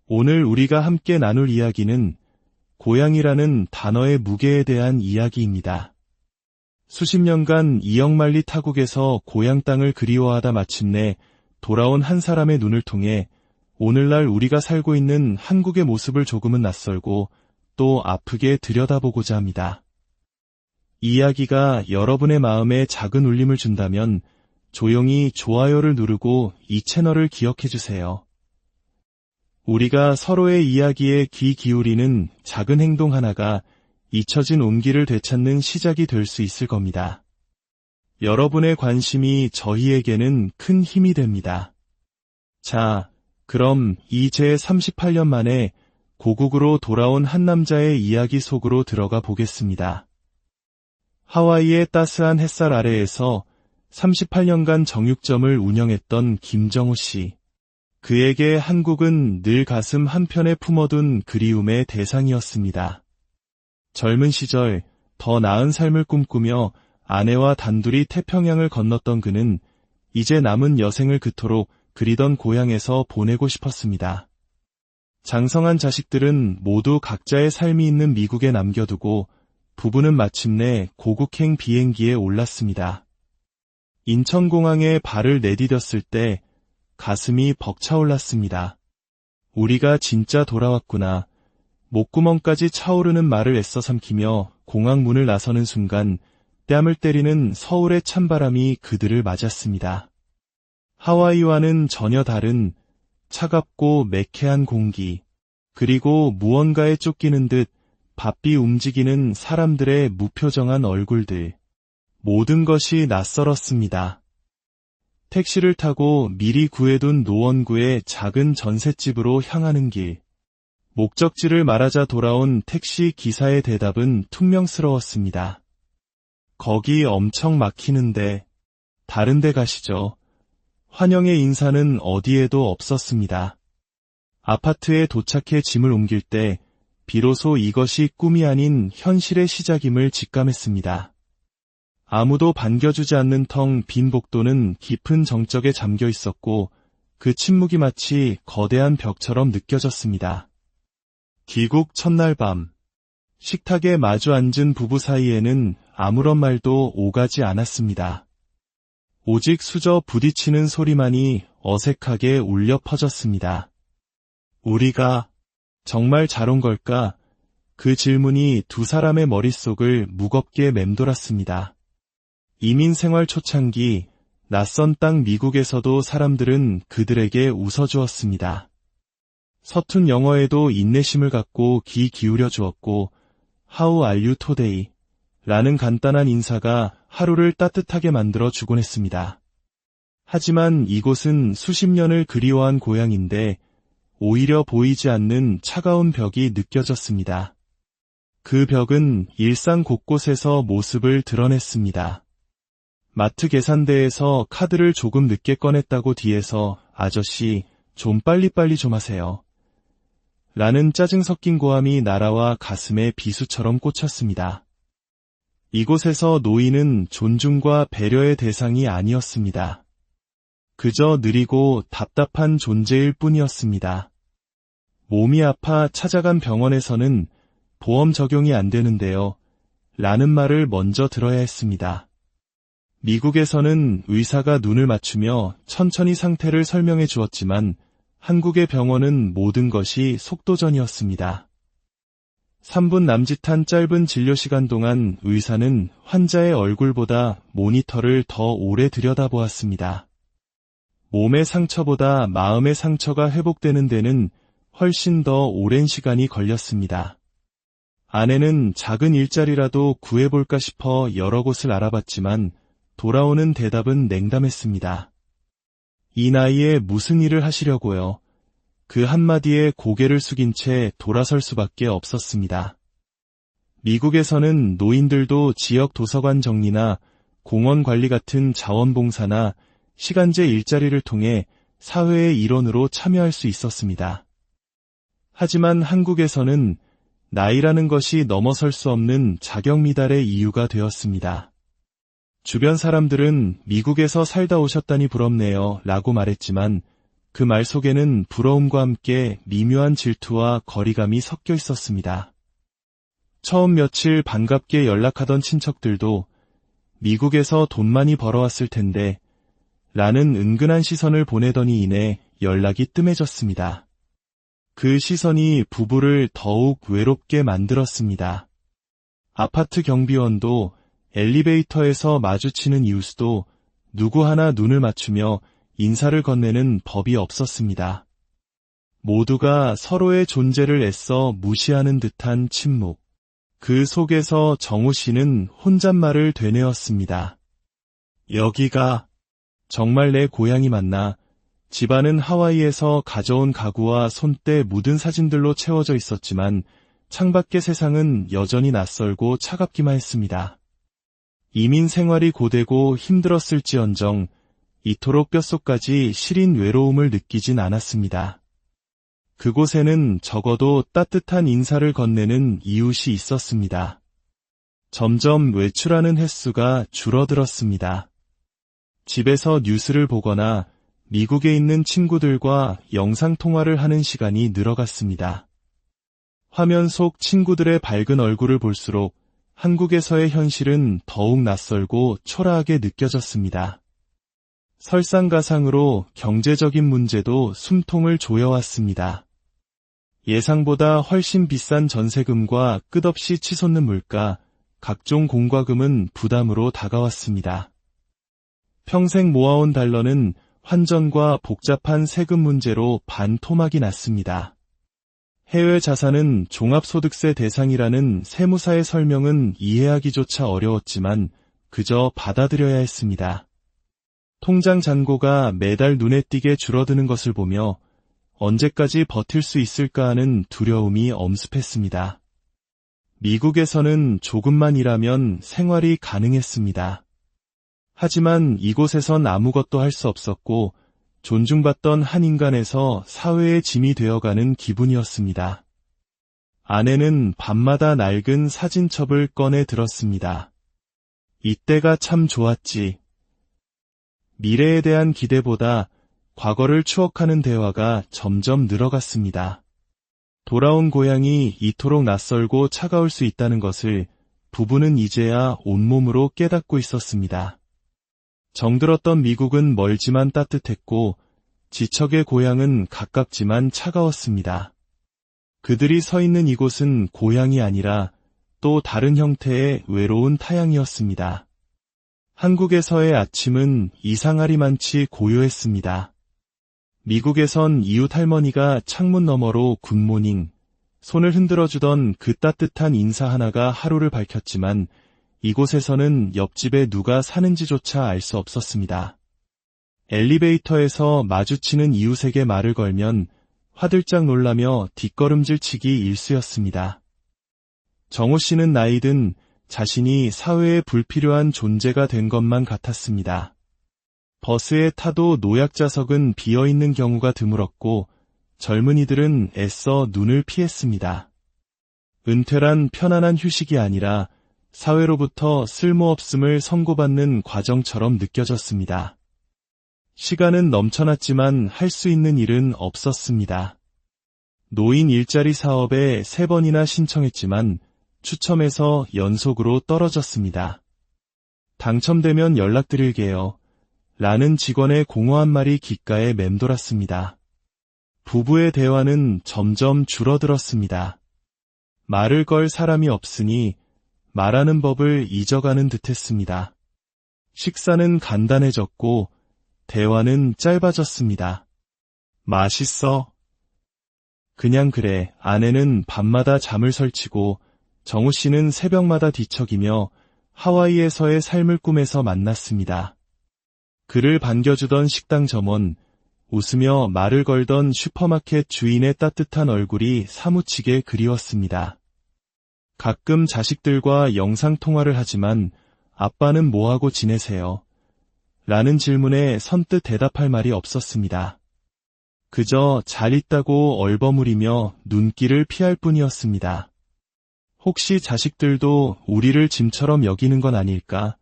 오늘 우리가 함께 나눌 이야기는 고향이라는 단어의 무게에 대한 이야기입니다. 수십 년간 이역만리 타국에서 고향 땅을 그리워하다 마침내 돌아온 한 사람의 눈을 통해 오늘날 우리가 살고 있는 한국의 모습을 조금은 낯설고 또 아프게 들여다보고자 합니다. 이 이야기가 여러분의 마음에 작은 울림을 준다면 조용히 좋아요를 누르고 이 채널을 기억해주세요. 우리가 서로의 이야기에 귀 기울이는 작은 행동 하나가 잊혀진 온기를 되찾는 시작이 될 수 있을 겁니다. 여러분의 관심이 저희에게는 큰 힘이 됩니다. 자, 그럼 이 제38년 만에 고국으로 돌아온 한 남자의 이야기 속으로 들어가 보겠습니다. 하와이의 따스한 햇살 아래에서 38년간 정육점을 운영했던 김정우 씨. 그에게 한국은 늘 가슴 한편에 품어둔 그리움의 대상이었습니다. 젊은 시절 더 나은 삶을 꿈꾸며 아내와 단둘이 태평양을 건넜던 그는 이제 남은 여생을 그토록 그리던 고향에서 보내고 싶었습니다. 장성한 자식들은 모두 각자의 삶이 있는 미국에 남겨두고 부부는 마침내 고국행 비행기에 올랐습니다. 인천공항에 발을 내디뎠을 때 가슴이 벅차올랐습니다. 우리가 진짜 돌아왔구나. 목구멍까지 차오르는 말을 애써 삼키며 공항 문을 나서는 순간 뺨을 때리는 서울의 찬바람이 그들을 맞았습니다. 하와이와는 전혀 다른 차갑고 매캐한 공기, 그리고 무언가에 쫓기는 듯 바삐 움직이는 사람들의 무표정한 얼굴들, 모든 것이 낯설었습니다. 택시를 타고 미리 구해둔 노원구의 작은 전셋집으로 향하는 길. 목적지를 말하자 돌아온 택시 기사의 대답은 퉁명스러웠습니다. 거기 엄청 막히는데 다른 데 가시죠. 환영의 인사는 어디에도 없었습니다. 아파트에 도착해 짐을 옮길 때 비로소 이것이 꿈이 아닌 현실의 시작임을 직감했습니다. 아무도 반겨주지 않는 텅 빈 복도는 깊은 정적에 잠겨 있었고 그 침묵이 마치 거대한 벽처럼 느껴졌습니다. 귀국 첫날 밤, 식탁에 마주 앉은 부부 사이에는 아무런 말도 오가지 않았습니다. 오직 수저 부딪히는 소리만이 어색하게 울려 퍼졌습니다. 우리가 정말 잘 온 걸까? 그 질문이 두 사람의 머릿속을 무겁게 맴돌았습니다. 이민 생활 초창기, 낯선 땅 미국에서도 사람들은 그들에게 웃어주었습니다. 서툰 영어에도 인내심을 갖고 귀 기울여 주었고, How are you today? 라는 간단한 인사가 하루를 따뜻하게 만들어 주곤 했습니다. 하지만 이곳은 수십 년을 그리워한 고향인데 오히려 보이지 않는 차가운 벽이 느껴졌습니다. 그 벽은 일상 곳곳에서 모습을 드러냈습니다. 마트 계산대에서 카드를 조금 늦게 꺼냈다고 뒤에서 아저씨 좀 빨리빨리 좀 하세요. 라는 짜증 섞인 고함이 날아와 가슴에 비수처럼 꽂혔습니다. 이곳에서 노인은 존중과 배려의 대상이 아니었습니다. 그저 느리고 답답한 존재일 뿐이었습니다. 몸이 아파 찾아간 병원에서는 보험 적용이 안 되는데요. 라는 말을 먼저 들어야 했습니다. 미국에서는 의사가 눈을 맞추며 천천히 상태를 설명해 주었지만 한국의 병원은 모든 것이 속도전이었습니다. 3분 남짓한 짧은 진료 시간 동안 의사는 환자의 얼굴보다 모니터를 더 오래 들여다보았습니다. 몸의 상처보다 마음의 상처가 회복되는 데는 훨씬 더 오랜 시간이 걸렸습니다. 아내는 작은 일자리라도 구해볼까 싶어 여러 곳을 알아봤지만 돌아오는 대답은 냉담했습니다. 이 나이에 무슨 일을 하시려고요? 그 한마디에 고개를 숙인 채 돌아설 수밖에 없었습니다. 미국에서는 노인들도 지역 도서관 정리나 공원 관리 같은 자원봉사나 시간제 일자리를 통해 사회의 일원으로 참여할 수 있었습니다. 하지만 한국에서는 나이라는 것이 넘어설 수 없는 자격 미달의 이유가 되었습니다. 주변 사람들은 미국에서 살다 오셨다니 부럽네요 라고 말했지만 그 말 속에는 부러움과 함께 미묘한 질투와 거리감이 섞여 있었습니다. 처음 며칠 반갑게 연락하던 친척들도 미국에서 돈 많이 벌어왔을 텐데 라는 은근한 시선을 보내더니 이내 연락이 뜸해졌습니다. 그 시선이 부부를 더욱 외롭게 만들었습니다. 아파트 경비원도 엘리베이터에서 마주치는 이웃도 누구 하나 눈을 맞추며 인사를 건네는 법이 없었습니다. 모두가 서로의 존재를 애써 무시하는 듯한 침묵. 그 속에서 정우 씨는 혼잣말을 되뇌었습니다. 여기가 정말 내 고향이 맞나? 집안은 하와이에서 가져온 가구와 손때 묻은 사진들로 채워져 있었지만 창밖의 세상은 여전히 낯설고 차갑기만 했습니다. 이민 생활이 고되고 힘들었을지언정 이토록 뼛속까지 시린 외로움을 느끼진 않았습니다. 그곳에는 적어도 따뜻한 인사를 건네는 이웃이 있었습니다. 점점 외출하는 횟수가 줄어들었습니다. 집에서 뉴스를 보거나 미국에 있는 친구들과 영상통화를 하는 시간이 늘어갔습니다. 화면 속 친구들의 밝은 얼굴을 볼수록 한국에서의 현실은 더욱 낯설고 초라하게 느껴졌습니다. 설상가상으로 경제적인 문제도 숨통을 조여왔습니다. 예상보다 훨씬 비싼 전세금과 끝없이 치솟는 물가, 각종 공과금은 부담으로 다가왔습니다. 평생 모아온 달러는 환전과 복잡한 세금 문제로 반토막이 났습니다. 해외 자산은 종합소득세 대상이라는 세무사의 설명은 이해하기조차 어려웠지만 그저 받아들여야 했습니다. 통장 잔고가 매달 눈에 띄게 줄어드는 것을 보며 언제까지 버틸 수 있을까 하는 두려움이 엄습했습니다. 미국에서는 조금만 일하면 생활이 가능했습니다. 하지만 이곳에선 아무것도 할 수 없었고 존중받던 한 인간에서 사회의 짐이 되어가는 기분이었습니다. 아내는 밤마다 낡은 사진첩을 꺼내 들었습니다. 이때가 참 좋았지. 미래에 대한 기대보다 과거를 추억하는 대화가 점점 늘어갔습니다. 돌아온 고향이 이토록 낯설고 차가울 수 있다는 것을 부부는 이제야 온몸으로 깨닫고 있었습니다. 정들었던 미국은 멀지만 따뜻했고 지척의 고향은 가깝지만 차가웠습니다. 그들이 서 있는 이곳은 고향이 아니라 또 다른 형태의 외로운 타향이었습니다. 한국에서의 아침은 이상하리만치 고요했습니다. 미국에선 이웃 할머니가 창문 너머로 굿모닝, 손을 흔들어주던 그 따뜻한 인사 하나가 하루를 밝혔지만 이곳에서는 옆집에 누가 사는지조차 알 수 없었습니다. 엘리베이터에서 마주치는 이웃에게 말을 걸면 화들짝 놀라며 뒷걸음질치기 일쑤였습니다. 정우 씨는 나이든 자신이 사회에 불필요한 존재가 된 것만 같았습니다. 버스에 타도 노약자석은 비어있는 경우가 드물었고 젊은이들은 애써 눈을 피했습니다. 은퇴란 편안한 휴식이 아니라 사회로부터 쓸모없음을 선고받는 과정처럼 느껴졌습니다. 시간은 넘쳐났지만 할 수 있는 일은 없었습니다. 노인 일자리 사업에 3번이나 신청했지만 추첨해서 연속으로 떨어졌습니다. 당첨되면 연락드릴게요. 라는 직원의 공허한 말이 귓가에 맴돌았습니다. 부부의 대화는 점점 줄어들었습니다. 말을 걸 사람이 없으니 말하는 법을 잊어가는 듯했습니다. 식사는 간단해졌고 대화는 짧아졌습니다. 맛있어? 그냥 그래. 아내는 밤마다 잠을 설치고 정우 씨는 새벽마다 뒤척이며 하와이에서의 삶을 꿈에서 만났습니다. 그를 반겨주던 식당 점원, 웃으며 말을 걸던 슈퍼마켓 주인의 따뜻한 얼굴이 사무치게 그리웠습니다. 가끔 자식들과 영상통화를 하지만 아빠는 뭐하고 지내세요? 라는 질문에 선뜻 대답할 말이 없었습니다. 그저 잘 있다고 얼버무리며 눈길을 피할 뿐이었습니다. 혹시 자식들도 우리를 짐처럼 여기는 건 아닐까?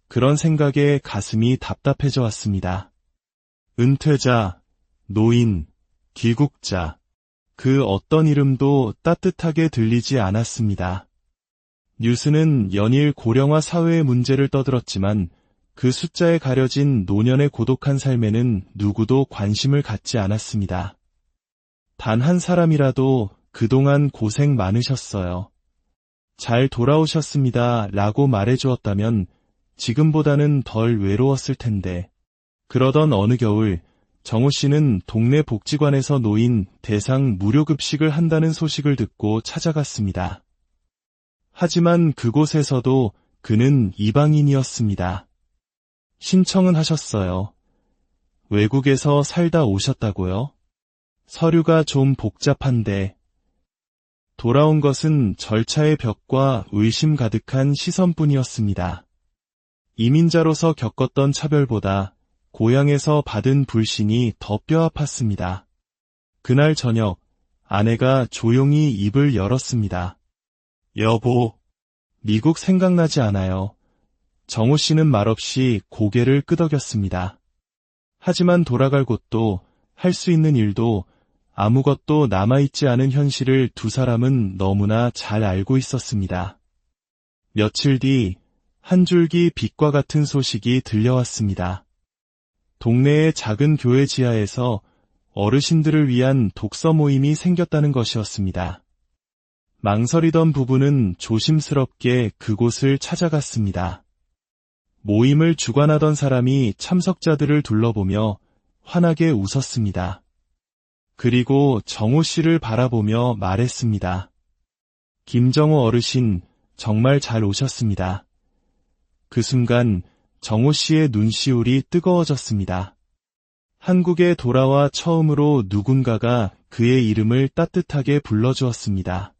그런 생각에 가슴이 답답해져 왔습니다. 은퇴자, 노인, 귀국자, 그 어떤 이름도 따뜻하게 들리지 않았습니다. 뉴스는 연일 고령화 사회의 문제를 떠들었지만 그 숫자에 가려진 노년의 고독한 삶에는 누구도 관심을 갖지 않았습니다. 단 한 사람이라도 그동안 고생 많으셨어요. 잘 돌아오셨습니다. 라고 말해주었다면 지금보다는 덜 외로웠을 텐데. 그러던 어느 겨울 정호 씨는 동네 복지관에서 노인 대상 무료급식을 한다는 소식을 듣고 찾아갔습니다. 하지만 그곳에서도 그는 이방인이었습니다. 신청은 하셨어요. 외국에서 살다 오셨다고요? 서류가 좀 복잡한데. 돌아온 것은 절차의 벽과 의심 가득한 시선뿐이었습니다. 이민자로서 겪었던 차별보다 고향에서 받은 불신이 더 뼈아팠습니다. 그날 저녁 아내가 조용히 입을 열었습니다. 여보, 미국 생각나지 않아요. 정호 씨는 말없이 고개를 끄덕였습니다. 하지만 돌아갈 곳도 할 수 있는 일도 아무것도 남아있지 않은 현실을 두 사람은 너무나 잘 알고 있었습니다. 며칠 뒤 한 줄기 빛과 같은 소식이 들려왔습니다. 동네의 작은 교회 지하에서 어르신들을 위한 독서 모임이 생겼다는 것이었습니다. 망설이던 부부는 조심스럽게 그곳을 찾아갔습니다. 모임을 주관하던 사람이 참석자들을 둘러보며 환하게 웃었습니다. 그리고 정호 씨를 바라보며 말했습니다. 김정호 어르신, 정말 잘 오셨습니다. 그 순간 정호 씨의 눈시울이 뜨거워졌습니다. 한국에 돌아와 처음으로 누군가가 그의 이름을 따뜻하게 불러주었습니다.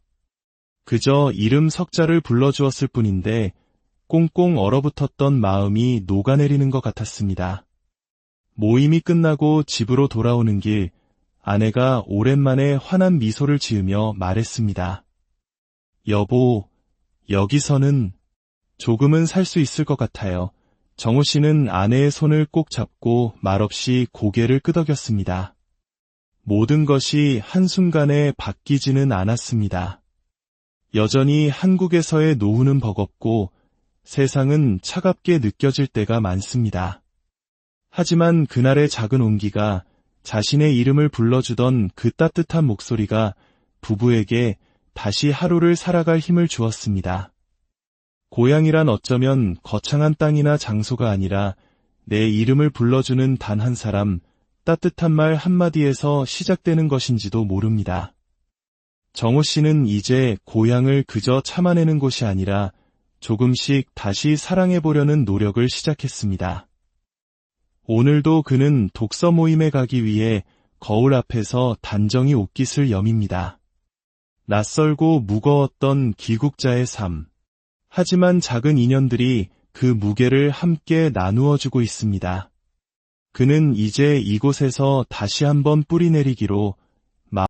그저 이름 석자를 불러주었을 뿐인데 꽁꽁 얼어붙었던 마음이 녹아내리는 것 같았습니다. 모임이 끝나고 집으로 돌아오는 길, 아내가 오랜만에 환한 미소를 지으며 말했습니다. 여보, 여기서는 조금은 살 수 있을 것 같아요. 정호 씨는 아내의 손을 꼭 잡고 말없이 고개를 끄덕였습니다. 모든 것이 한순간에 바뀌지는 않았습니다. 여전히 한국에서의 노후는 버겁고 세상은 차갑게 느껴질 때가 많습니다. 하지만 그날의 작은 온기가 자신의 이름을 불러주던 그 따뜻한 목소리가 부부에게 다시 하루를 살아갈 힘을 주었습니다. 고향이란 어쩌면 거창한 땅이나 장소가 아니라 내 이름을 불러주는 단 한 사람, 따뜻한 말 한마디에서 시작되는 것인지도 모릅니다. 정호 씨는 이제 고향을 그저 참아내는 곳이 아니라 조금씩 다시 사랑해보려는 노력을 시작했습니다. 오늘도 그는 독서 모임에 가기 위해 거울 앞에서 단정히 옷깃을 여밉니다. 낯설고 무거웠던 귀국자의 삶. 하지만 작은 인연들이 그 무게를 함께 나누어주고 있습니다. 그는 이제 이곳에서 다시 한번 뿌리내리기로